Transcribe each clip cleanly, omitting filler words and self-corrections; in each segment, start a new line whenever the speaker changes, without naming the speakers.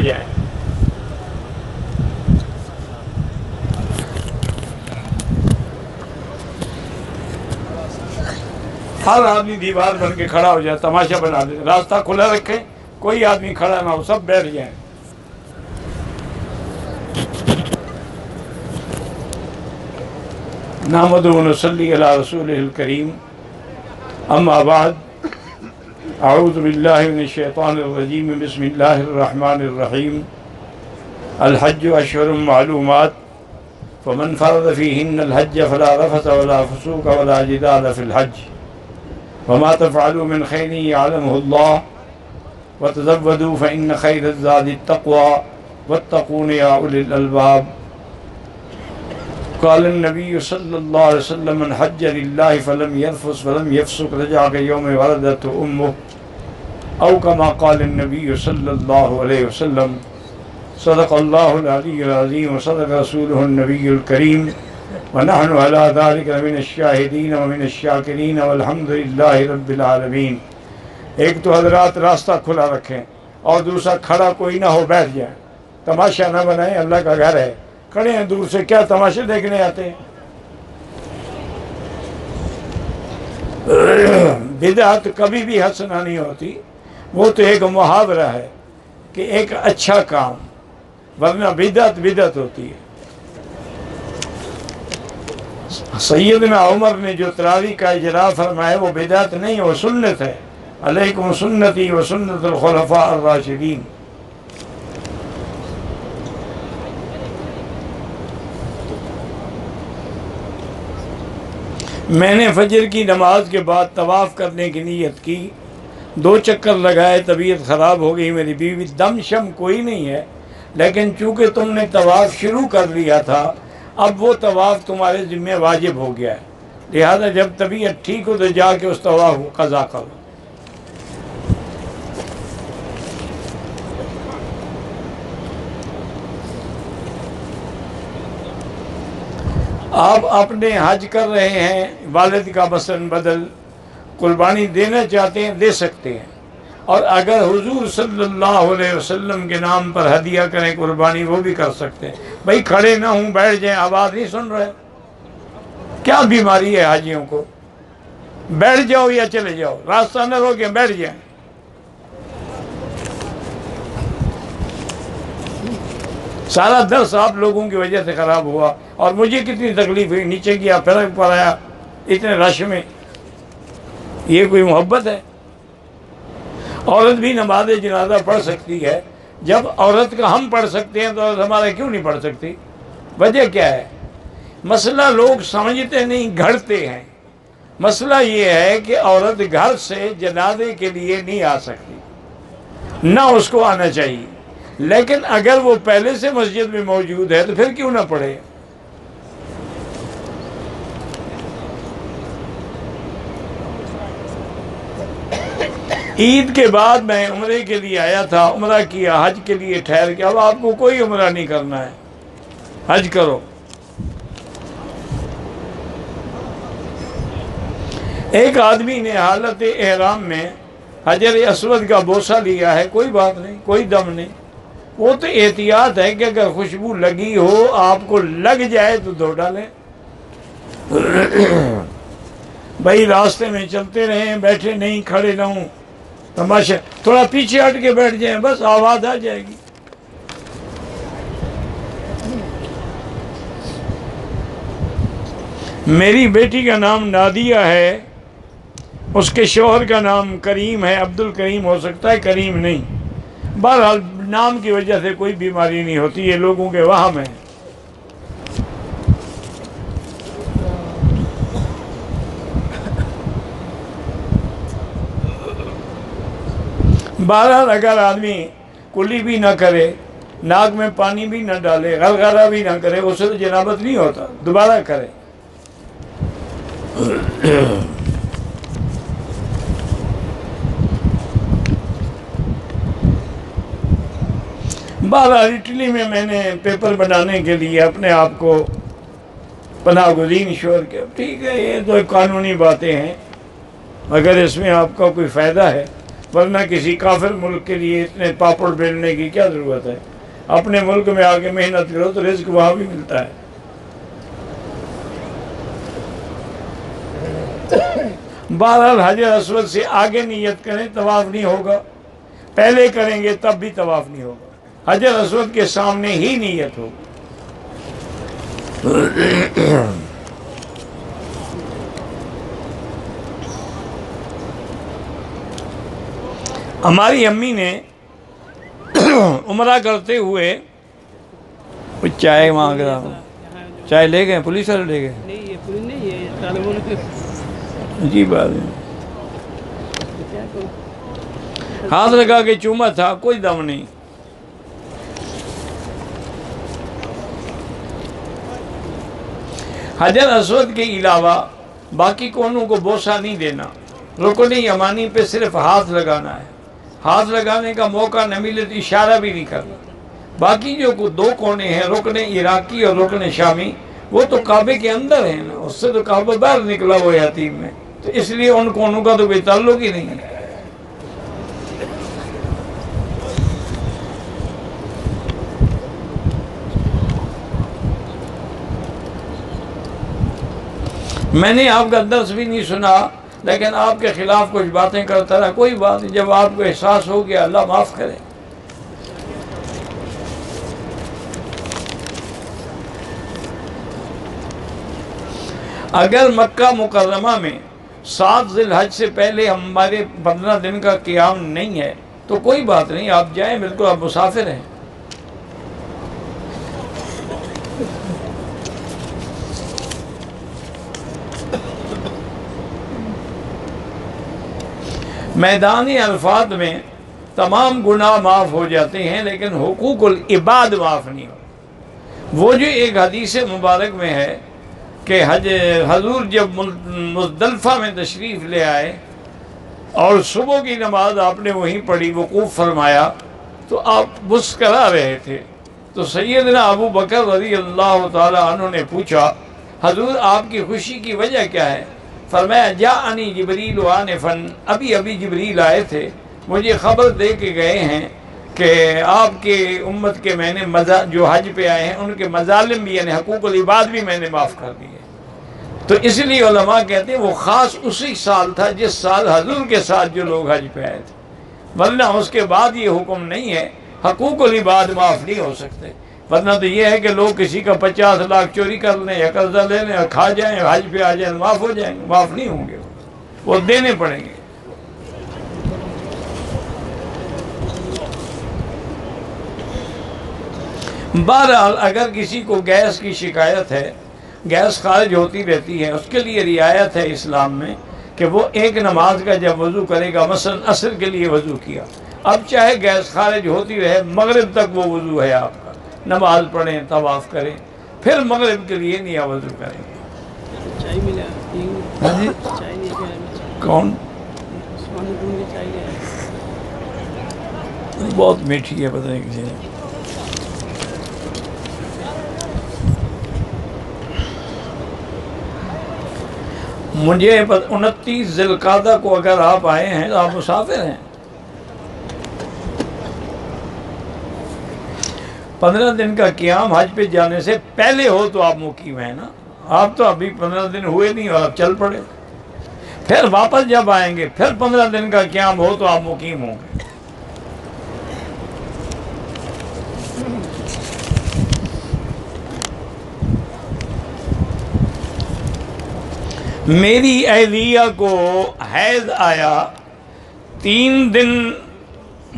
جائیں۔ ہر آدمی دیوار بن کے کھڑا ہو جائے، تماشا بنا دے، راستہ کھلا رکھیں، کوئی آدمی کھڑا نہ ہو، سب بیٹھ جائیں۔ نحمدہ و نصلی علی رسولہ الکریم، اما بعد، اعوذ باللہ من الشیطان الرجیم، بسم اللہ الرحمن الرحیم۔ الحج اشہر معلومات، فمن فرض فیہن الحج فلا رفث ولا فسوق ولا جدال فی الحج، وما تفعلوا من خیر یعلمہ اللہ، وتزودوا فإن خیر الزاد التقوى واتقون یا اولی الالباب۔ قال النبی صلی اللہ علیہ وسلم من حج للہ فلم يرفث ولم يفسق رجع كيوم ولدته امه، او كما قال النبی صلی اللہ علیہ وسلم۔ صدق اللہ العلی العظیم وصدق رسولہ النبی الکریم، ونحن على ذلك من الشاہدین ومن الشاکرین والحمد للہ رب العالمین۔ ایک تو حضرات راستہ کھلا رکھیں، اور دوسرا کھڑا کوئی نہ ہو، بیٹھ جائیں، تماشا نہ بنائیں، اللہ کا گھر ہے۔ کھڑے ہیں دور سے، کیا تماشے دیکھنے آتے ہیں؟ بدعت کبھی بھی حسنہ نہیں ہوتی، وہ تو ایک محاورہ ہے کہ ایک اچھا کام، ورنہ بدعت بدعت ہوتی ہے۔ سیدنا عمر نے جو تراویح کا اجرا فرمایا وہ بدعت نہیں، وہ سنت ہے۔ علیکم سنتی و سنت الخلفاء الراشدین۔ میں نے فجر کی نماز کے بعد طواف کرنے کی نیت کی، 2 چکر لگائے، طبیعت خراب ہو گئی میری بیوی، دم شم کوئی نہیں ہے، لیکن چونکہ تم نے طواف شروع کر لیا تھا، اب وہ طواف تمہارے ذمہ واجب ہو گیا ہے، لہذا جب طبیعت ٹھیک ہو تو جا کے اس طواف کو قضا کرو۔ آپ اپنے حج کر رہے ہیں، والد کا مثلاً بدل قربانی دینا چاہتے ہیں، دے سکتے ہیں، اور اگر حضور صلی اللہ علیہ وسلم کے نام پر ہدیہ کریں قربانی، وہ بھی کر سکتے ہیں۔ بھائی کھڑے نہ ہوں، بیٹھ جائیں، آواز نہیں سن رہے؟ کیا بیماری ہے حاجیوں کو؟ بیٹھ جاؤ یا چلے جاؤ، راستہ نہ روکیں، بیٹھ جائیں۔ سارا درس آپ لوگوں کی وجہ سے خراب ہوا، اور مجھے کتنی تکلیف ہوئی، نیچے گیا، فرق پر آیا اتنے رش میں۔ یہ کوئی محبت ہے؟ عورت بھی نماز جنازہ پڑھ سکتی ہے، جب عورت کا ہم پڑھ سکتے ہیں تو عورت ہمارا کیوں نہیں پڑھ سکتی؟ وجہ کیا ہے؟ مسئلہ لوگ سمجھتے نہیں، گھڑتے ہیں۔ مسئلہ یہ ہے کہ عورت گھر سے جنازے کے لیے نہیں آ سکتی، نہ اس کو آنا چاہیے، لیکن اگر وہ پہلے سے مسجد میں موجود ہے تو پھر کیوں نہ پڑھے؟ عید کے بعد میں عمرے کے لیے آیا تھا، عمرہ کیا، حج کے لیے ٹھہر کے، اب آپ کو کوئی عمرہ نہیں کرنا ہے، حج کرو۔ ایک آدمی نے حالت احرام میں حجر اسود کا بوسہ لیا ہے، کوئی بات نہیں، کوئی دم نہیں، وہ تو احتیاط ہے کہ اگر خوشبو لگی ہو، آپ کو لگ جائے تو دھو ڈالیں۔ بھائی راستے میں چلتے رہیں، بیٹھے نہیں، کھڑے نہ ہوں، تماشا، تھوڑا پیچھے ہٹ کے بیٹھ جائیں، بس آواز آ جائے گی۔ میری بیٹی کا نام نادیہ ہے، اس کے شوہر کا نام کریم ہے، عبد الکریم ہو سکتا ہے، کریم نہیں۔ بہرحال نام کی وجہ سے کوئی بیماری نہیں ہوتی، یہ لوگوں کے وہم ہے۔ بہرحال اگر آدمی کلی بھی نہ کرے، ناک میں پانی بھی نہ ڈالے، غرغرہ بھی نہ کرے، اس سے جنابت نہیں ہوتا، دوبارہ کرے۔ بہرحال اٹلی میں نے پیپر بنانے کے لیے اپنے آپ کو پناہ گزین شور کیا۔ ٹھیک ہے، یہ تو قانونی باتیں ہیں، اگر اس میں آپ کا کوئی فائدہ ہے ورنہ کسی کافر ملک کے لیے اتنے پاپڑ بیلنے کی کیا ضرورت ہے؟ اپنے ملک میں آ کے محنت کرو تو رزق وہاں بھی ملتا ہے۔ بہرحال حجر اسود سے آگے نیت کریں، طواف نہیں ہوگا، پہلے کریں گے تب بھی طواف نہیں ہوگا، حجر اسود کے سامنے ہی نیت ہوگی۔ ہماری امی نے عمرہ کرتے ہوئے چائے مانگ رہا ہوں، چائے لے گئے؟ پولیس والے لے گئے؟
نہیں یہ پولیس نہیں ہے، طالبوں نے
جی بات ہے، ہاتھ لگا کے چوما تھا، کوئی دم نہیں۔ حجر اسود کے علاوہ باقی کونوں کو بوسہ نہیں دینا، رکن یمانی پہ صرف ہاتھ لگانا ہے، ہاتھ لگانے کا موقع نہ ملے تو اشارہ بھی نہیں کرنا۔ باقی جو دو کونے ہیں، رکن عراقی اور رکن شامی، وہ تو کعبے کے اندر ہیں نا، اس سے تو کعبہ باہر نکلا ہوا ہے حتیم میں، تو اس لیے ان کونوں کا تو کوئی تعلق ہی نہیں ہے۔ میں نے آپ کا درس بھی نہیں سنا، لیکن آپ کے خلاف کچھ باتیں کرتا رہا، کوئی بات نہیں، جب آپ کو احساس ہو گیا اللہ معاف کرے۔ اگر مکہ مکرمہ میں 7 ذی الحج سے پہلے ہمارے 15 دن کا قیام نہیں ہے تو کوئی بات نہیں، آپ جائیں، بالکل آپ مسافر ہیں۔ میدان عرفات میں تمام گناہ معاف ہو جاتے ہیں، لیکن حقوق العباد معاف نہیں ہو۔ وہ جو ایک حدیث مبارک میں ہے کہ حضور جب مزدلفہ میں تشریف لے آئے اور صبح کی نماز آپ نے وہیں پڑھی، وقوف فرمایا، تو آپ مسکرا رہے تھے، تو سیدنا ابو بکر رضی اللہ تعالی عنہ نے پوچھا حضور آپ کی خوشی کی وجہ کیا ہے؟ فرمایا جاءنی جبریل آنفا، ابھی جبریل آئے تھے، مجھے خبر دے کے گئے ہیں کہ آپ کے امت کے میں نے جو حج پہ آئے ہیں ان کے مظالم بھی یعنی حقوق العباد بھی میں نے معاف کر دیے۔ تو اس لیے علماء کہتے ہیں وہ خاص اسی سال تھا جس سال حضور کے ساتھ جو لوگ حج پہ آئے تھے، ورنہ اس کے بعد یہ حکم نہیں ہے، حقوق العباد معاف نہیں ہو سکتے۔ ورنہ تو یہ ہے کہ لوگ کسی کا 50 لاکھ چوری کر لیں یا قرضہ لے لیں اور کھا جائیں، حج پہ آ جائیں، معاف ہو جائیں گے؟ معاف نہیں ہوں گے، وہ دینے پڑیں گے۔ بہرحال اگر کسی کو گیس کی شکایت ہے، گیس خارج ہوتی رہتی ہے، اس کے لیے رعایت ہے اسلام میں کہ وہ ایک نماز کا جب وضو کرے گا، مثلا عصر کے لیے وضو کیا، اب چاہے گیس خارج ہوتی رہے، مغرب تک وہ وضو ہے آپ کا، نماز پڑھیں، طواف کریں، پھر مغرب کے لیے نیا وضو کریں گے۔
چائے ملا
جی
چائے نہیں
کون؟
چائے
بہت میٹھی ہے، پتہ نہیں کسی نے۔ مجھے 29 ذی القعدہ کو اگر آپ آئے ہیں تو آپ مسافر ہیں، 15 دن کا قیام حج پہ جانے سے پہلے ہو تو آپ مقیم ہیں نا، آپ تو ابھی 15 دن ہوئے نہیں اور آپ چل پڑے، پھر واپس جب آئیں گے پھر 15 دن کا قیام ہو تو آپ مقیم ہوں گے۔ میری اہلیہ کو حیض آیا، 3 دن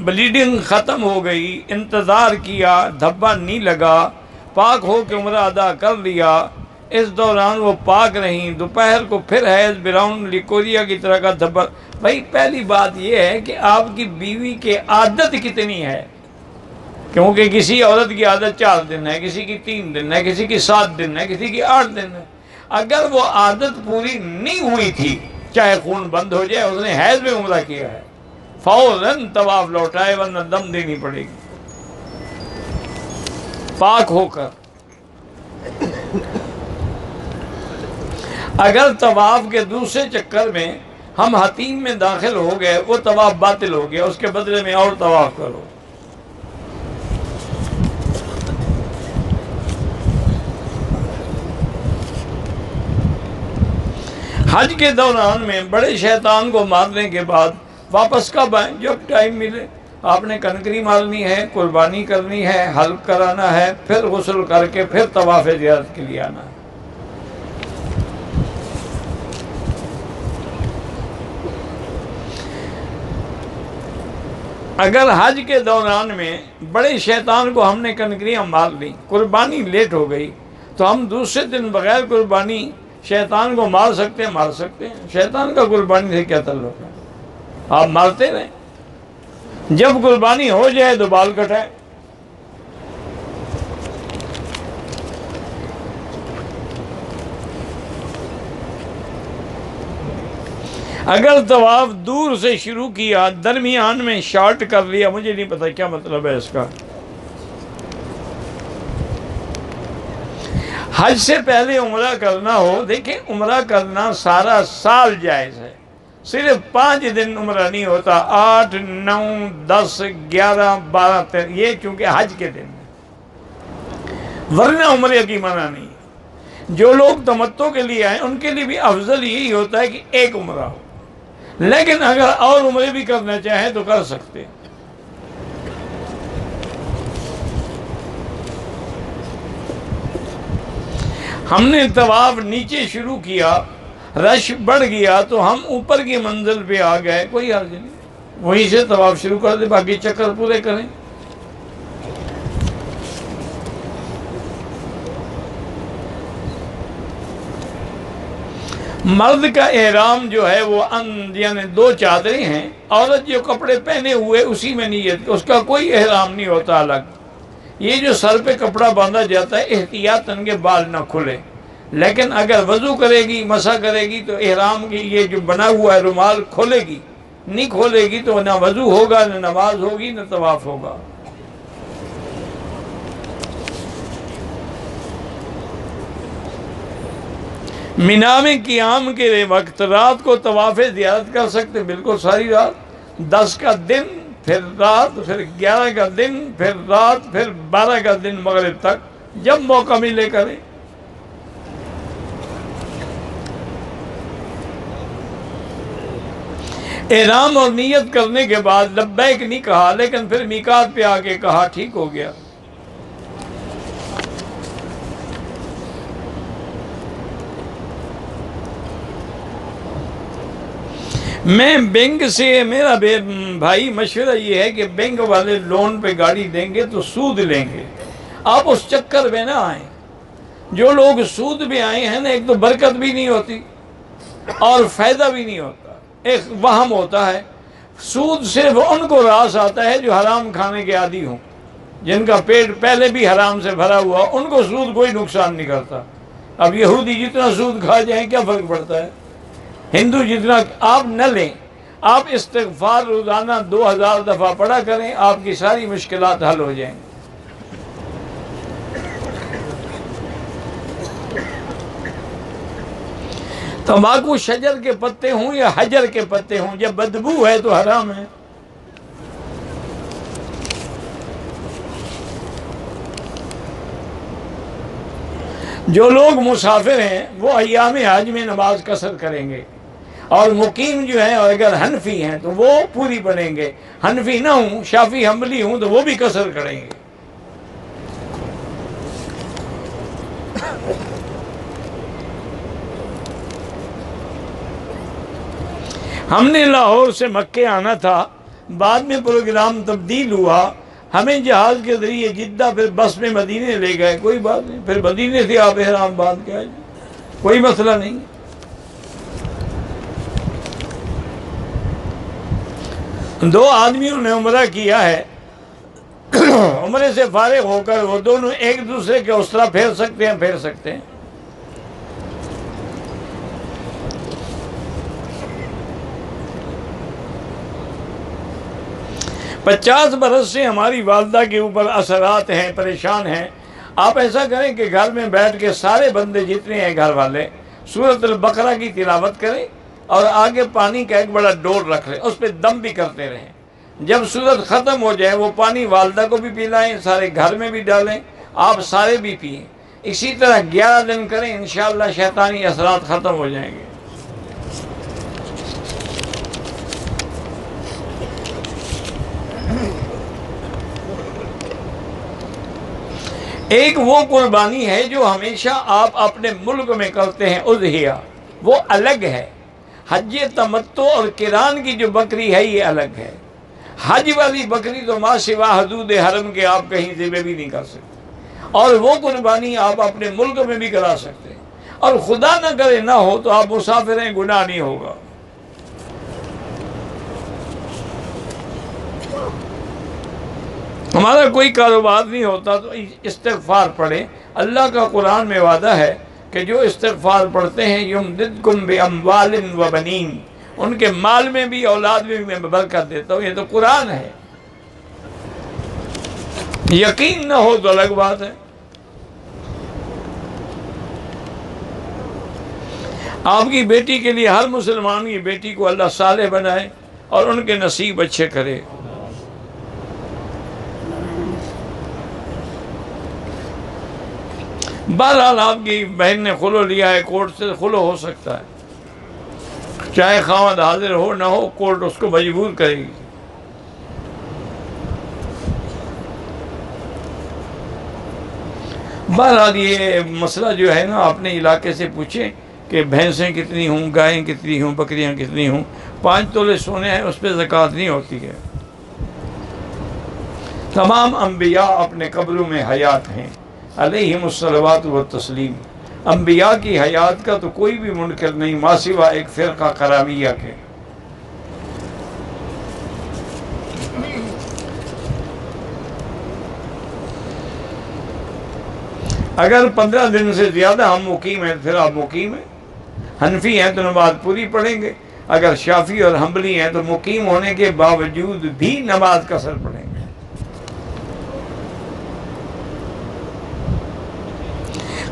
بلیڈنگ ختم ہو گئی، انتظار کیا، دھبا نہیں لگا، پاک ہو کے عمرہ ادا کر لیا، اس دوران وہ پاک رہیں، دوپہر کو پھر حیض براؤن لیکوریا کی طرح کا دھبا۔ بھائی پہلی بات یہ ہے کہ آپ کی بیوی کی عادت کتنی ہے، کیونکہ کسی عورت کی عادت 4 دن ہے، کسی کی 3 دن ہے، کسی کی 7 دن ہے، کسی کی 8 دن ہے۔ اگر وہ عادت پوری نہیں ہوئی تھی، چاہے خون بند ہو جائے، اس نے حیض میں عمرہ کیا ہے، فوراً طواف لوٹائے، ورنہ دم دینی پڑے گی پاک ہو کر۔ اگر طواف کے دوسرے چکر میں ہم حتیم میں داخل ہو گئے، وہ طواف باطل ہو گیا، اس کے بدلے میں اور طواف کرو۔ حج کے دوران میں بڑے شیطان کو مارنے کے بعد واپس کب آئیں؟ جب ٹائم ملے۔ آپ نے کنکری مارنی ہے، قربانی کرنی ہے، حلق کرانا ہے، پھر غسل کر کے پھر طواف زیارت کے لیے آنا ہے۔ اگر حج کے دوران میں بڑے شیطان کو ہم نے کنکریاں مار لی، قربانی لیٹ ہو گئی، تو ہم دوسرے دن بغیر قربانی شیطان کو مار سکتے ہیں؟ مار سکتے ہیں۔ شیطان کا قربانی سے کیا تعلق ہے؟ آپ مارتے رہیں، جب قربانی ہو جائے تو بال کٹائیں۔ اگر طواف دور سے شروع کیا، درمیان میں شارٹ کر لیا، مجھے نہیں پتا کیا مطلب ہے اس کا۔ حج سے پہلے عمرہ کرنا ہو، دیکھیں عمرہ کرنا سارا سال جائز ہے، صرف 5 دن عمرہ نہیں ہوتا، 8، 9، 10، 11، 12، یہ چونکہ حج کے دن ہے، ورنہ عمرے کی منع نہیں ہے۔ جو لوگ تمتع کے لیے آئیں ان کے لیے بھی افضل یہی ہوتا ہے کہ ایک عمرہ ہو، لیکن اگر اور عمرے بھی کرنا چاہیں تو کر سکتے ہیں۔ ہم نے طواف نیچے شروع کیا، رش بڑھ گیا تو ہم اوپر کی منزل پہ آ گئے، کوئی حرج نہیں، وہیں سے طواف شروع کر دیں، باقی چکر پورے کریں۔ مرد کا احرام جو ہے وہ یعنی 2 چادریں ہیں، عورت جو کپڑے پہنے ہوئے اسی میں نیت، اس کا کوئی احرام نہیں ہوتا الگ۔ یہ جو سر پہ کپڑا باندھا جاتا ہے احتیاطاً کے بال نہ کھلے، لیکن اگر وضو کرے گی، مسح کرے گی تو احرام کی یہ جو بنا ہوا ہے رومال کھولے گی، نہیں کھولے گی تو نہ وضو ہوگا، نہ نماز ہوگی، نہ طواف ہوگا۔ مینا میں قیام کے وقت رات کو طواف زیارت کر سکتے، بالکل ساری رات، 10 کا دن، پھر رات، پھر 11 کا دن، پھر رات، پھر 12 کا دن مغرب تک، جب موقع ملے کریں۔ احرام اور نیت کرنے کے بعد لبیک نہیں کہا، لیکن پھر میقات پہ آ کے کہا، ٹھیک ہو گیا۔ میں بینک سے، میرا بھائی مشورہ یہ ہے کہ بینک والے لون پہ گاڑی دیں گے تو سود لیں گے، آپ اس چکر میں نہ آئیں۔ جو لوگ سود میں آئے ہیں نا، ایک تو برکت بھی نہیں ہوتی اور فائدہ بھی نہیں ہوتا، ایک وہم ہوتا ہے۔ سود صرف ان کو راس آتا ہے جو حرام کھانے کے عادی ہوں، جن کا پیٹ پہلے بھی حرام سے بھرا ہوا، ان کو سود کوئی نقصان نہیں کرتا۔ اب یہودی جتنا سود کھا جائیں کیا فرق پڑتا ہے، ہندو جتنا، آپ نہ لیں، آپ استغفار روزانہ 2000 دفعہ پڑھا کریں، آپ کی ساری مشکلات حل ہو جائیں۔ تمباکو شجر کے پتے ہوں یا حجر کے پتے ہوں، جب بدبو ہے تو حرام ہے۔ جو لوگ مسافر ہیں وہ ایام حج میں نماز قصر کریں گے، اور مقیم جو ہیں، اور اگر حنفی ہیں تو وہ پوری پڑھیں گے، حنفی نہ ہوں، شافعی حنبلی ہوں تو وہ بھی قصر کریں گے۔ ہم نے لاہور سے مکے آنا تھا، بعد میں پروگرام تبدیل ہوا، ہمیں جہاز کے ذریعے جدہ، پھر بس میں مدینے لے گئے، کوئی بات نہیں، پھر مدینے سے آپ احرام باندھ کے آئے، کوئی مسئلہ نہیں۔ دو آدمیوں نے عمرہ کیا ہے، عمرے سے فارغ ہو کر وہ دونوں ایک دوسرے کے اس طرح پھیر سکتے ہیں، پھیر سکتے ہیں۔ پچاس برس سے ہماری والدہ کے اوپر اثرات ہیں، پریشان ہیں۔ آپ ایسا کریں کہ گھر میں بیٹھ کے سارے بندے جتنے ہیں گھر والے سورۃ البقرہ کی تلاوت کریں، اور آگے پانی کا ایک بڑا ڈور رکھ لیں، اس پہ دم بھی کرتے رہیں۔ جب صورت ختم ہو جائے وہ پانی والدہ کو بھی پلائیں، سارے گھر میں بھی ڈالیں، آپ سارے بھی پئیں۔ اسی طرح 11 دن کریں، انشاءاللہ شیطانی اثرات ختم ہو جائیں گے۔ ایک وہ قربانی ہے جو ہمیشہ آپ اپنے ملک میں کرتے ہیں، اضحیہ، وہ الگ ہے۔ حج تمتع اور قران کی جو بکری ہے یہ الگ ہے۔ حج والی بکری تو ما سوا حدود حرم کے آپ کہیں ذبح بھی نہیں کر سکتے، اور وہ قربانی آپ اپنے ملک میں بھی کرا سکتے ہیں، اور خدا نہ کرے نہ ہو تو آپ مسافر ہیں، گناہ نہیں ہوگا۔ ہمارا کوئی کاروبار نہیں ہوتا تو استغفار پڑھیں۔ اللہ کا قرآن میں وعدہ ہے کہ جو استغفار پڑھتے ہیں یمددکم باموال و بنین، ان کے مال میں بھی اولاد میں بھی میں برکت دیتا ہوں۔ یہ تو قرآن ہے، یقین نہ ہو تو الگ بات ہے۔ آپ کی بیٹی کے لیے ہر مسلمان کی بیٹی کو اللہ صالح بنائے اور ان کے نصیب اچھے کرے۔ بہرحال آپ کی بہن نے خلو لیا ہے، کورٹ سے خلو ہو سکتا ہے، چاہے خاوند حاضر ہو نہ ہو، کورٹ اس کو مجبور کرے گی۔ بہرحال یہ مسئلہ جو ہے نا اپنے علاقے سے پوچھیں کہ بھینسیں کتنی ہوں، گائیں کتنی ہوں، بکریاں کتنی ہوں۔ 5 تولے سونے ہیں، اس پہ زکوٰۃ نہیں ہوتی ہے۔ تمام انبیاء اپنے قبروں میں حیات ہیں، علیہم الصلوات والتسلیم۔ انبیاء کی حیات کا تو کوئی بھی منکر نہیں، ما سوا ایک فرقہ کرامیہ کے۔ اگر 15 دن سے زیادہ ہم مقیم ہیں پھر آپ مقیم ہیں۔ حنفی ہیں تو نماز پوری پڑھیں گے، اگر شافعی اور حنبلی ہیں تو مقیم ہونے کے باوجود بھی نماز قصر پڑھیں گے۔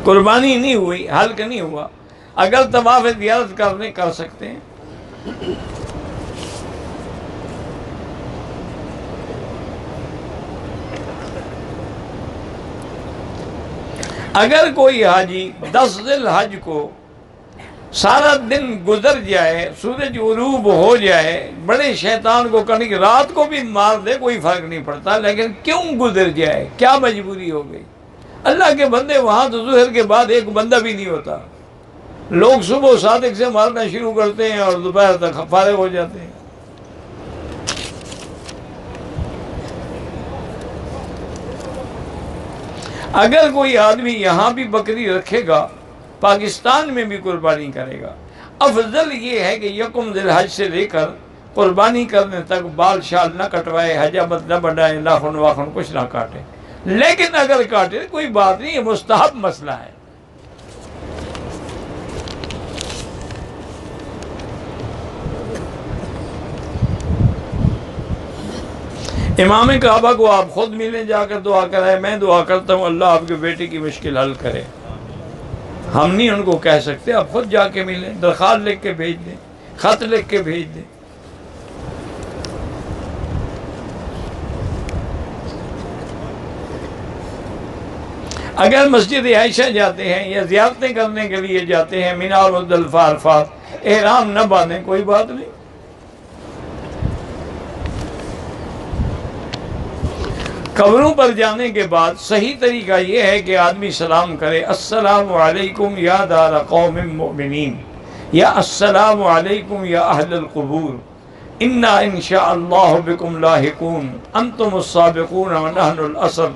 قربانی نہیں ہوئی، حلق نہیں ہوا، اگر طواف زیارت کرنے کر سکتے ہیں۔ اگر کوئی حاجی 10 ذی الحج کو سارا دن گزر جائے، سورج غروب ہو جائے، بڑے شیطان کو کنی رات کو بھی مار دے کوئی فرق نہیں پڑتا، لیکن کیوں گزر جائے، کیا مجبوری ہو گئی؟ اللہ کے بندے وہاں تو ظہر کے بعد ایک بندہ بھی نہیں ہوتا، لوگ صبح صادق سے مارنا شروع کرتے ہیں اور دوپہر تک فارغ ہو جاتے ہیں۔ اگر کوئی آدمی یہاں بھی بکری رکھے گا، پاکستان میں بھی قربانی کرے گا، افضل یہ ہے کہ یکم ذی الحج سے لے کر قربانی کرنے تک بال شال نہ کٹوائے، حجامت نہ بڑھائے، ناخن واخن کچھ نہ کاٹے۔ لیکن اگر کاٹے کوئی بات نہیں، یہ مستحب مسئلہ ہے۔ امام کعبہ کو آپ خود ملیں، جا کر دعا کرائیں۔ میں دعا کرتا ہوں اللہ آپ کے بیٹے کی مشکل حل کرے۔ ہم نہیں ان کو کہہ سکتے، آپ خود جا کے ملیں، درخواست لکھ کے بھیج دیں، خط لکھ کے بھیج دیں۔ اگر مسجد عائشہ جاتے ہیں یا زیارتیں کرنے کے لیے جاتے ہیں، مینا اور مزدلفہ عرفات، احرام نہ باندھیں کوئی بات نہیں۔ قبروں پر جانے کے بعد صحیح طریقہ یہ ہے کہ آدمی سلام کرے، السلام علیکم یا دار قوم مؤمنین، یا السلام علیکم یا اہل القبور، انا انشاء اللہ بکم لاحقون، انتم السابقون ونحن الاسر،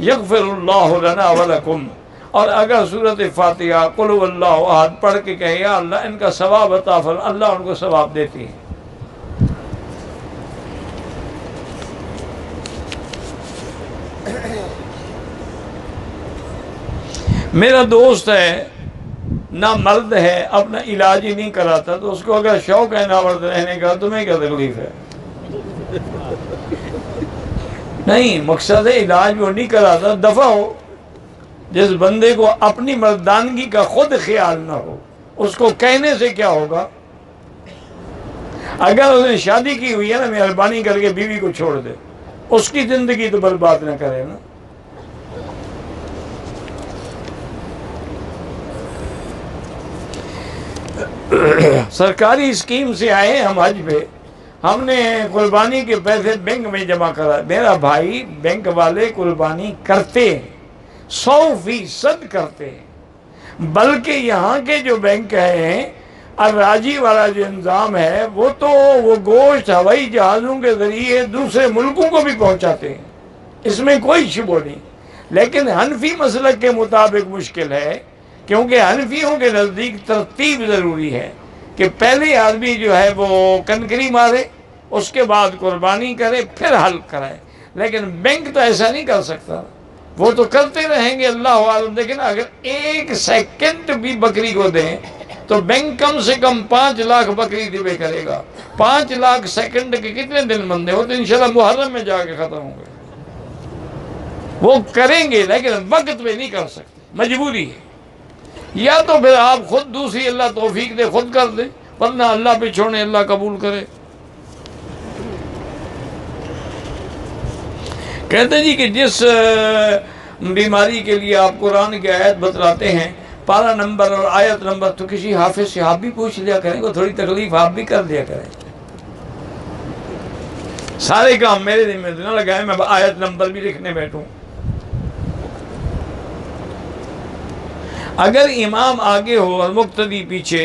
یغفر اللہ لنا ولکم۔ اور اگر سورۃ فاتحہ قل هو اللہ احد پڑھ کے کہے یا اللہ ان کا ثواب عطا فرما، اللہ ان کو ثواب دیتی ہے۔ میرا دوست ہے نہ مرد ہے، اپنا علاج ہی نہیں کراتا، تو اس کو اگر شوق ہے نہ مرد رہنے کا، تمہیں کیا تکلیف ہے؟ نہیں، مقصد ہے علاج وہ نہیں کراتا، دفع ہو۔ جس بندے کو اپنی مردانگی کا خود خیال نہ ہو، اس کو کہنے سے کیا ہوگا؟ اگر اس نے شادی کی ہوئی ہے نا، مہربانی کر کے بیوی کو چھوڑ دے، اس کی زندگی تو برباد نہ کرے نا۔ سرکاری اسکیم سے آئے ہم حج پہ، ہم نے قربانی کے پیسے بینک میں جمع کرا۔ میرا بھائی، بینک والے قربانی کرتے ہیں، 100% کرتے ہیں، بلکہ یہاں کے جو بینک ہیں، الراجی والا جو انضام ہے، وہ تو وہ گوشت ہوائی جہازوں کے ذریعے دوسرے ملکوں کو بھی پہنچاتے ہیں، اس میں کوئی شبہ نہیں۔ لیکن حنفی مسلک کے مطابق مشکل ہے، کیونکہ حنفیوں کے نزدیک ترتیب ضروری ہے کہ پہلے آدمی جو ہے وہ کنکری مارے، اس کے بعد قربانی کرے، پھر حلق کرائے۔ لیکن بینک تو ایسا نہیں کر سکتا، وہ تو کرتے رہیں گے اللہ عالم۔ لیکن اگر 1 سیکنڈ بھی بکری کو دیں تو بینک کم سے کم 5 لاکھ بکری ذبح کرے گا۔ 5 لاکھ سیکنڈ کے کتنے دن بندے ہو؟ تو انشاءاللہ محرم میں جا کے ختم ہوں گے۔ وہ کریں گے لیکن وقت پہ نہیں کر سکتے، مجبوری ہے۔ یا تو پھر آپ خود دوسری اللہ توفیق دے خود کر دیں، ورنہ اللہ پہ چھوڑیں، اللہ قبول کرے۔ کہتے ہیں جی کہ جس بیماری کے لیے آپ قرآن کی آیت بتلاتے ہیں، پارہ نمبر اور آیت نمبر، تو کسی حافظ سے آپ بھی پوچھ لیا کریں گے، تھوڑی تکلیف آپ بھی کر دیا کریں۔ سارے کام میرے دن میں نہ لگائیں، میں آیت نمبر بھی لکھنے بیٹھوں۔ اگر امام آگے ہو اور مقتدی پیچھے،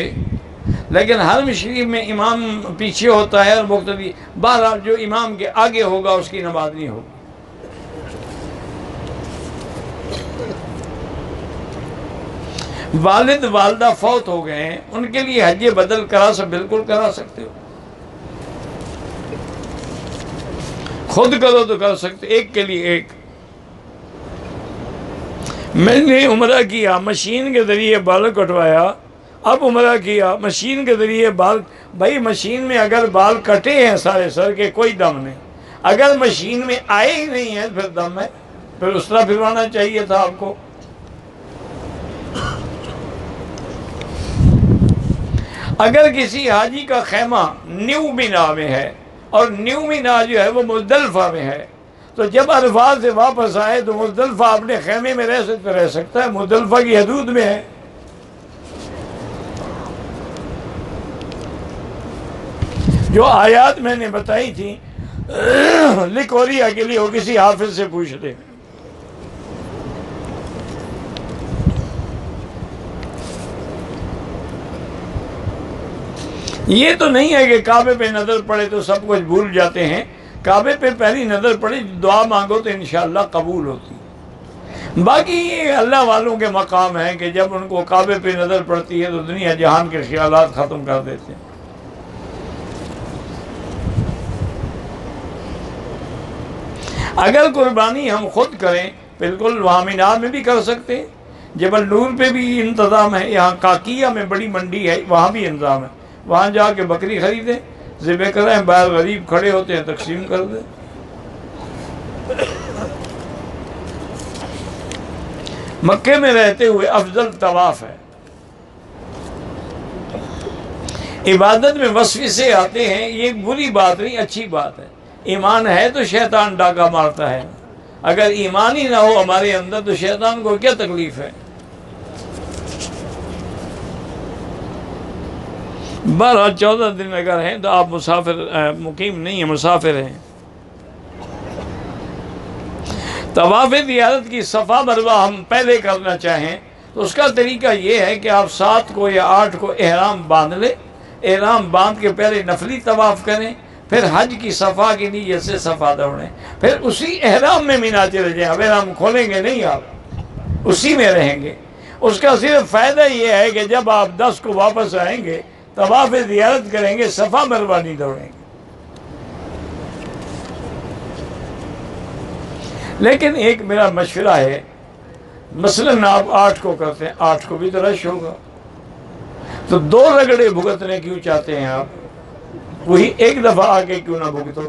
لیکن حرم شریف میں امام پیچھے ہوتا ہے اور مقتدی، بہرحال جو امام کے آگے ہوگا اس کی نماز نہیں ہوگی۔ والد والدہ فوت ہو گئے ہیں، ان کے لیے حج بدل بالکل کرا سکتے ہو، خود کرو تو کر سکتے، ایک کے لیے ایک۔ میں نے عمرہ کیا، مشین کے ذریعے بال کٹوایا، اب عمرہ کیا مشین کے ذریعے بال، بھائی مشین میں اگر بال کٹے ہیں سارے سر کے کوئی دم نہیں، اگر مشین میں آئے ہی نہیں ہیں پھر دم ہے، پھر اس طرح پھروانا چاہیے تھا آپ کو۔ اگر کسی حاجی کا خیمہ نیو مینا میں ہے اور نیو مینا جو ہے وہ مزدلفہ میں ہے، تو جب عرفات سے واپس آئے تو مزدلفہ اپنے خیمے میں رہ سکتا ہے، مزدلفہ کی حدود میں ہے۔ جو آیات میں نے بتائی تھی لکوریا کے لیے، وہ کسی حافظ سے پوچھ لے۔ یہ تو نہیں ہے کہ کعبے پہ نظر پڑے تو سب کچھ بھول جاتے ہیں، کعبے پہ پہلی نظر پڑی، دعا مانگو تو انشاءاللہ قبول ہوتی۔ باقی یہ اللہ والوں کے مقام ہیں کہ جب ان کو کعبے پہ نظر پڑتی ہے تو دنیا جہان کے خیالات ختم کر دیتے ہیں۔ اگر قربانی ہم خود کریں، بالکل وہاں مینار میں بھی کر سکتے ہیں، جبل نور پہ بھی انتظام ہے، یہاں کاکیہ میں بڑی منڈی ہے وہاں بھی انتظام ہے، وہاں جا کے بکری خریدیں، ذبح کریں، باہر غریب کھڑے ہوتے ہیں تقسیم کر دیں۔ مکے میں رہتے ہوئے افضل طواف ہے۔ عبادت میں وسوسے آتے ہیں، یہ بری بات نہیں، اچھی بات ہے۔ ایمان ہے تو شیطان ڈاکہ مارتا ہے، اگر ایمان ہی نہ ہو ہمارے اندر تو شیطان کو کیا تکلیف ہے۔ 14 دن اگر ہیں تو آپ مقیم نہیں ہیں، مسافر ہیں۔ طواف زیارت کی صفا مروہ ہم پہلے کرنا چاہیں تو اس کا طریقہ یہ ہے کہ آپ 7 کو یا 8 کو احرام باندھ لیں، احرام باندھ کے پہلے نفلی طواف کریں، پھر حج کی صفا کی نیت سے صفا دوڑیں، پھر اسی احرام میں مینا چلے جائیں، اب احرام کھولیں گے نہیں، آپ اسی میں رہیں گے۔ اس کا صرف فائدہ یہ ہے کہ جب آپ 10 کو واپس آئیں گے، طواف زیارت کریں گے، صفا مروہ نہیں دوڑیں گے۔ لیکن ایک میرا مشورہ ہے، مثلاً آپ 8 کو کرتے ہیں، 8 کو بھی تو رش ہوگا، تو 2 رگڑے بھگتنے کیوں چاہتے ہیں آپ؟ وہی ایک دفعہ آ کے کیوں نہ بھگتو؟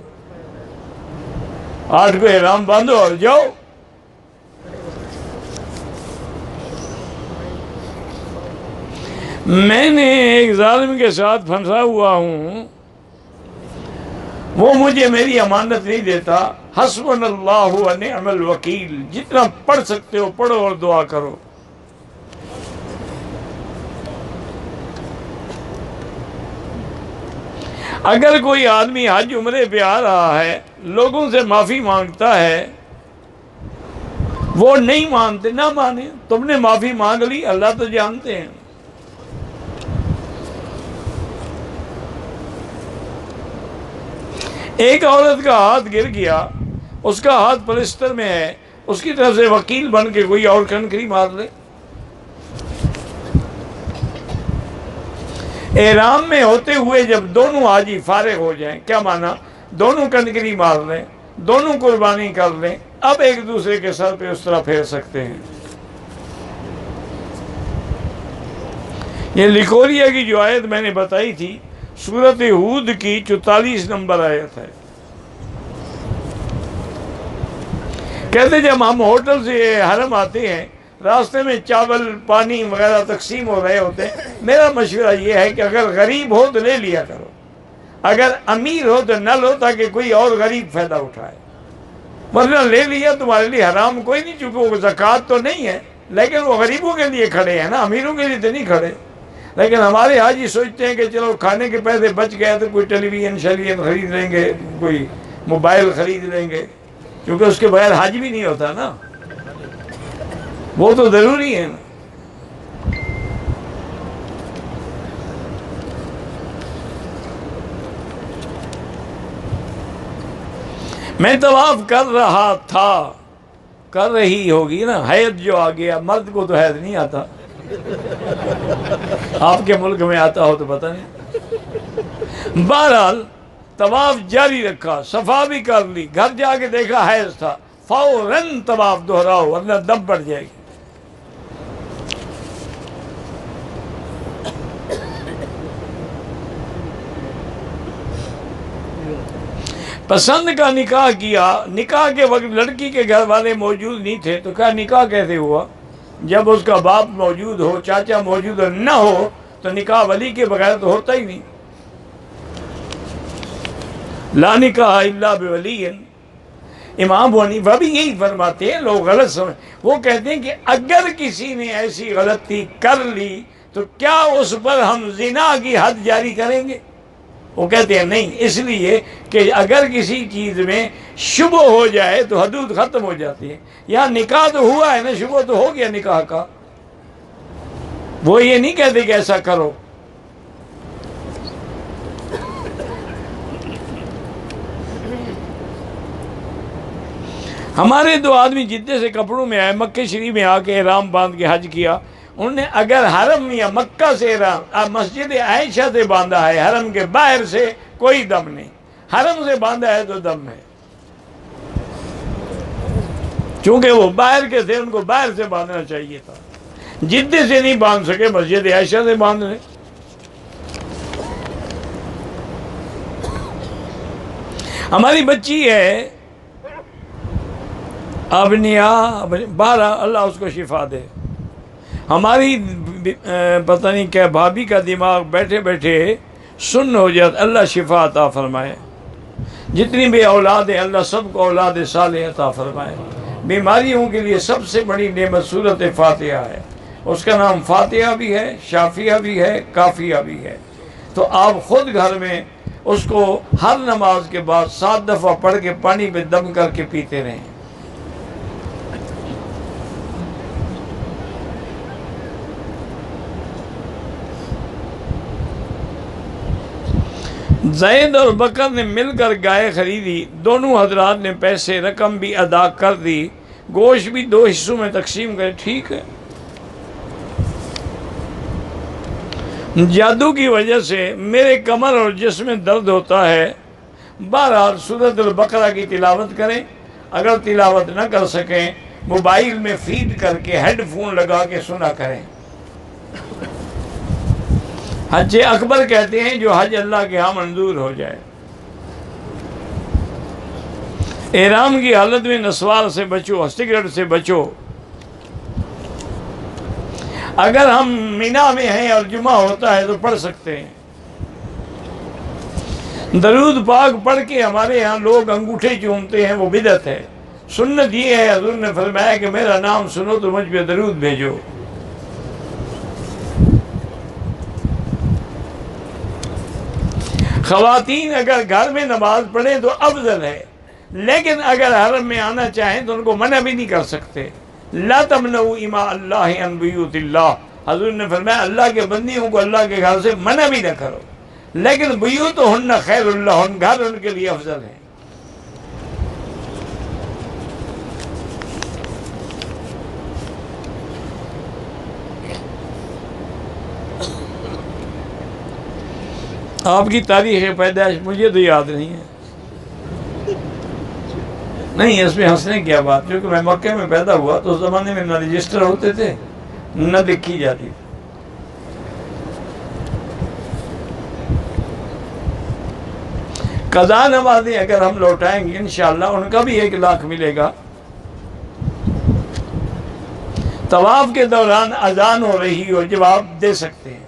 8 کو احرام باندھو اور جاؤ۔ میں نے ایک ظالم کے ساتھ پھنسا ہوا ہوں، وہ مجھے میری امانت نہیں دیتا. حسبنا اللہ و نعم الوکیل. جتنا پڑھ سکتے ہو پڑھو اور دعا کرو. اگر کوئی آدمی حج عمرے پہ آ رہا ہے، لوگوں سے معافی مانگتا ہے، وہ نہیں مانتے، نہ مانے. تم نے معافی مانگ لی، اللہ تو جانتے ہیں. ایک عورت کا ہاتھ گر گیا، اس کا ہاتھ پلسٹر میں ہے، اس کی طرف سے وکیل بن کے کوئی اور کنکری مار لے. احرام میں ہوتے ہوئے جب دونوں حاجی فارغ ہو جائیں، کیا مانا؟ دونوں کنکری مار لیں، دونوں قربانی کر لیں، اب ایک دوسرے کے سر پہ اس طرح پھیر سکتے ہیں. یہ لکوریا کی جو آیت میں نے بتائی تھی، سورۃ ہود کی 44 نمبر آیت ہے. کہتے جب ہم ہوٹل سے حرم آتے ہیں، راستے میں چاول پانی وغیرہ تقسیم ہو رہے ہوتے ہیں، میرا مشورہ یہ ہے کہ اگر غریب ہو تو لے لیا کرو، اگر امیر ہو تو نہ لو، تاکہ کوئی اور غریب فائدہ اٹھائے. ورنہ لے لیا تمہارے لیے حرام کوئی نہیں، چونکہ وہ زکوٰۃ تو نہیں ہے، لیکن وہ غریبوں کے لیے کھڑے ہیں نا، امیروں کے لیے تو نہیں کھڑے. لیکن ہمارے حاجی سوچتے ہیں کہ چلو کھانے کے پیسے بچ گئے تو کوئی ٹیلی ویژن شیلیویژن خرید لیں گے، کوئی موبائل خرید لیں گے، کیونکہ اس کے بغیر حج بھی نہیں ہوتا نا، وہ تو ضروری ہے نا. میں طواف کر رہا تھا، کر رہی ہوگی نا، حید جو آ گیا. مرد کو تو حید نہیں آتا، آپ کے ملک میں آتا ہو تو پتہ نہیں. بہرحال طواف جاری رکھا، صفا بھی کر لی، گھر جا کے دیکھا حیض تھا، فوراً طواف دہراؤ ورنہ دم پڑ جائے گی. پسند کا نکاح کیا، نکاح کے وقت لڑکی کے گھر والے موجود نہیں تھے، تو کیا نکاح کیسے ہوا؟ جب اس کا باپ موجود ہو، چاچا موجود ہو، نہ ہو تو نکاح ولی کے بغیر تو ہوتا ہی نہیں. لا نکاح الا بولی. امام ابو حنیفہ بھی یہی فرماتے ہیں، لوگ غلط سمجھ، وہ کہتے ہیں کہ اگر کسی نے ایسی غلطی کر لی تو کیا اس پر ہم زنا کی حد جاری کریں گے؟ وہ کہتے ہیں نہیں، اس لیے کہ اگر کسی چیز میں شبہ ہو جائے تو حدود ختم ہو جاتی ہے. یہاں نکاح تو ہوا ہے نا، شبہ تو ہو گیا نکاح کا. وہ یہ نہیں کہتے کہ ایسا کرو. ہمارے 2 آدمی جدے سے کپڑوں میں آئے، مکہ شریف میں آ کے احرام باندھ کے حج کیا. انہوں نے اگر حرم یا مکہ سے احرام، مسجد عائشہ سے باندھا ہے، حرم کے باہر سے کوئی دم نہیں. حرم سے باندھا ہے تو دم ہے، چونکہ وہ باہر کے تھے، ان کو باہر سے باندھنا چاہیے تھا. جدے سے نہیں باندھ سکے، مسجد عائشہ سے باندھ لیں. ہماری بچی ہے ابنیا، بارہ، اللہ اس کو شفا دے. ہماری پتہ نہیں کیا بھابھی کا دماغ بیٹھے بیٹھے سن ہو جاتا، اللہ شفا عطا فرمائے. جتنی بھی اولاد ہیں اللہ سب کو اولاد صالح عطا فرمائے. بیماریوں کے لیے سب سے بڑی نعمت سورۃ فاتحہ ہے. اس کا نام فاتحہ بھی ہے، شافیہ بھی ہے، کافیہ بھی ہے. تو آپ خود گھر میں اس کو ہر نماز کے بعد 7 دفعہ پڑھ کے پانی پہ دم کر کے پیتے رہیں. زید اور بکر نے مل کر گائے خریدی، دونوں حضرات نے پیسے رقم بھی ادا کر دی، گوشت بھی 2 حصوں میں تقسیم کرے. ٹھیک ہے. جادو کی وجہ سے میرے کمر اور جسم میں درد ہوتا ہے. بہرحال سورۃ البقرہ کی تلاوت کریں. اگر تلاوت نہ کر سکیں موبائل میں فیڈ کر کے ہیڈ فون لگا کے سنا کریں. حج اکبر کہتے ہیں جو حج اللہ کے ہاں منظور ہو جائے. احرام کی حالت میں نسوار سے بچو، سگریٹ سے بچو. اگر ہم مینا میں ہیں اور جمعہ ہوتا ہے تو پڑھ سکتے ہیں. درود پاک پڑھ کے ہمارے ہاں لوگ انگوٹھے چومتے ہیں، وہ بدعت ہے۔ سنت یہ ہے، حضور نے فرمایا کہ میرا نام سنو تو مجھ پہ درود بھیجو۔ خواتین اگر گھر میں نماز پڑھیں تو افضل ہے، لیکن اگر حرم میں آنا چاہیں تو ان کو منع بھی نہیں کر سکتے۔ لا تمنعوا اماء اللہ عن بیوت اللہ، حضور نے فرمایا اللہ کے بندیوں کو اللہ کے گھر سے منع بھی نہ کرو، لیکن بیوتہن خیر لہن، گھر ان کے لیے افضل ہے۔ آپ کی تاریخ پیدائش مجھے تو یاد نہیں ہے۔ نہیں، اس میں ہنسنے کی بات، کیونکہ میں مکے میں پیدا ہوا تو اس زمانے میں نہ رجسٹر ہوتے تھے نہ لکھی جاتی تھی۔ قضا نمازیں اگر ہم لوٹائیں گے انشاءاللہ ان کا بھی 1,00,000 ملے گا۔ طواف کے دوران اذان ہو رہی ہو، جواب دے سکتے ہیں۔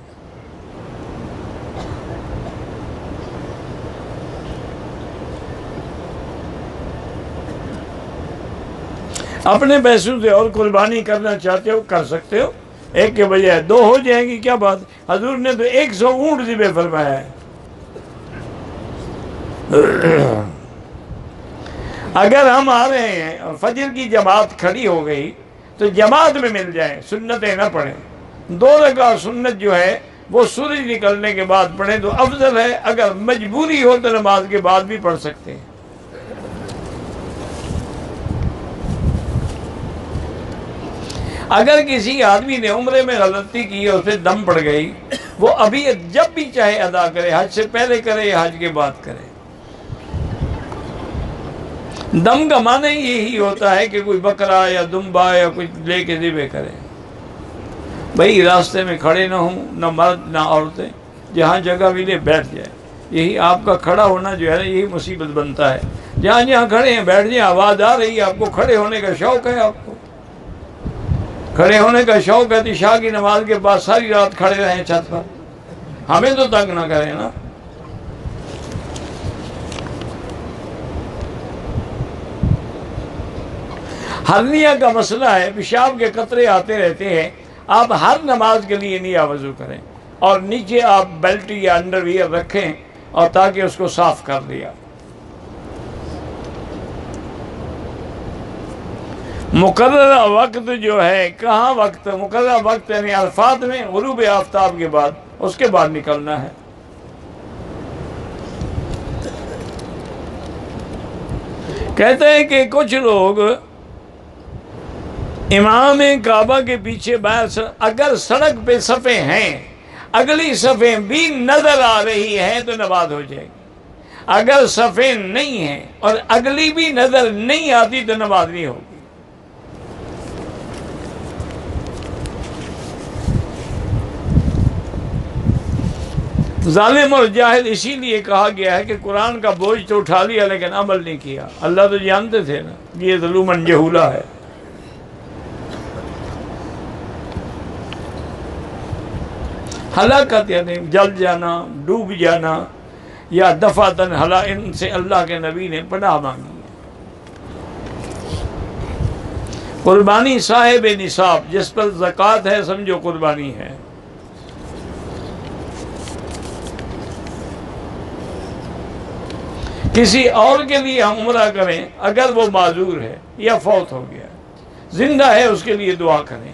اپنے پیسوں سے اور قربانی کرنا چاہتے ہو کر سکتے ہو، 1 کے بجائے 2 ہو جائیں گی، کیا بات۔ حضور نے تو 100 اونٹ ذبح فرمایا ہے۔ اگر ہم آ رہے ہیں اور فجر کی جماعت کھڑی ہو گئی تو جماعت میں مل جائیں، سنتیں نہ پڑھیں۔ 2 رکعت سنت جو ہے وہ سورج نکلنے کے بعد پڑھیں تو افضل ہے، اگر مجبوری ہو تو نماز کے بعد بھی پڑھ سکتے ہیں۔ اگر کسی آدمی نے عمرے میں غلطی کی اور اسے دم پڑ گئی، وہ ابھی جب بھی چاہے ادا کرے، حج سے پہلے کرے یا حج کے بعد کرے۔ دم کا معنی یہی ہوتا ہے کہ کوئی بکرا یا دمبا یا کچھ لے کے ذبح کرے۔ بھائی راستے میں کھڑے نہ ہوں، نہ مرد نہ عورتیں، جہاں جگہ ملے بیٹھ جائے۔ یہی آپ کا کھڑا ہونا جو ہے نا، یہی مصیبت بنتا ہے۔ جہاں جہاں کھڑے ہیں بیٹھ جائیں، آواز آ رہی ہے آپ کو، کھڑے ہونے کا شوق ہے، آپ کو کھڑے ہونے کا شوق ہے تو عشاء کی نماز کے بعد ساری رات کھڑے رہیں چھت پر، ہمیں تو تنگ نہ کریں نا۔ ہرنیہ کا مسئلہ ہے، پیشاب کے قطرے آتے رہتے ہیں، آپ ہر نماز کے لیے نیا وضو کریں اور نیچے آپ بیلٹ یا انڈر ویئر رکھیں اور تاکہ اس کو صاف کر دیا۔ مقررہ وقت جو ہے، کہاں وقت مقررہ وقت یعنی عرفات میں غروب آفتاب کے بعد، اس کے بعد نکلنا ہے۔ کہتے ہیں کہ کچھ لوگ امام کعبہ کے پیچھے باہر، اگر سڑک پہ صفیں ہیں، اگلی صفیں بھی نظر آ رہی ہیں تو نماز ہو جائے گی۔ اگر صفیں نہیں ہیں اور اگلی بھی نظر نہیں آتی تو نماز نہیں ہوگی۔ ظالم اور جاہل اسی لیے کہا گیا ہے کہ قرآن کا بوجھ تو اٹھا لیا لیکن عمل نہیں کیا۔ اللہ تو جانتے تھے نا یہ ظلومن جہولا ہے۔ ہلاکت یعنی جل جانا، ڈوب جانا یا دفعتاً ان سے اللہ کے نبی نے پناہ مانگی ہے۔ قربانی صاحب نصاب، جس پر زکوٰۃ ہے سمجھو قربانی ہے۔ کسی اور کے لیے ہم عمرہ کریں، اگر وہ معذور ہے یا فوت ہو گیا، زندہ ہے اس کے لیے دعا کریں۔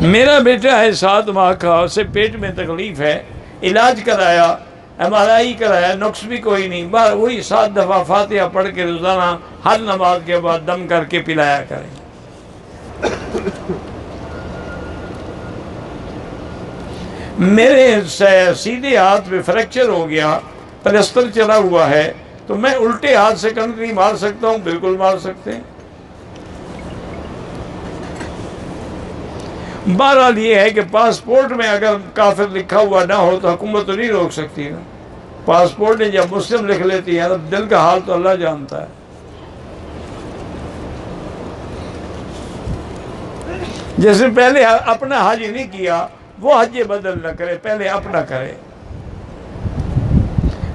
میرا بیٹا ہے 7 ماہ کا، اسے پیٹ میں تکلیف ہے، علاج کرایا، MRI کرایا، نقص بھی کوئی نہیں، بس وہی 7 دفعہ فاتحہ پڑھ کے روزانہ ہر نماز کے بعد دم کر کے پلایا کریں۔ میرے سیدھے ہاتھ میں فریکچر ہو گیا، پلسٹر چلا ہوا ہے، تو میں الٹے ہاتھ سے کنکری مار سکتا ہوں؟ بالکل مار سکتے ہیں۔ بہرحال یہ ہے کہ پاسپورٹ میں اگر کافر لکھا ہوا نہ ہو تو حکومت تو نہیں روک سکتی نا۔ پاسپورٹ میں جب مسلم لکھ لیتی ہے تو دل کا حال تو اللہ جانتا ہے۔ جیسے پہلے اپنا حج نہیں کیا وہ حج بدل نہ کرے، پہلے اپنا کرے۔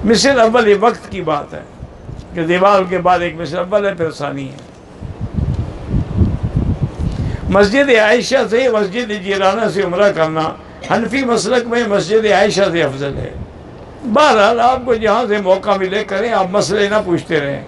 مثل اول یہ وقت کی بات ہے کہ دیوال کے بعد ایک مثل اول ہے، پھر ثانی ہے۔ مسجد عائشہ سے مسجد جیرانہ سے عمرہ کرنا حنفی مسلک میں مسجد عائشہ سے افضل ہے۔ بہرحال آپ کو جہاں سے موقع ملے کریں، آپ مسئلے نہ پوچھتے رہیں۔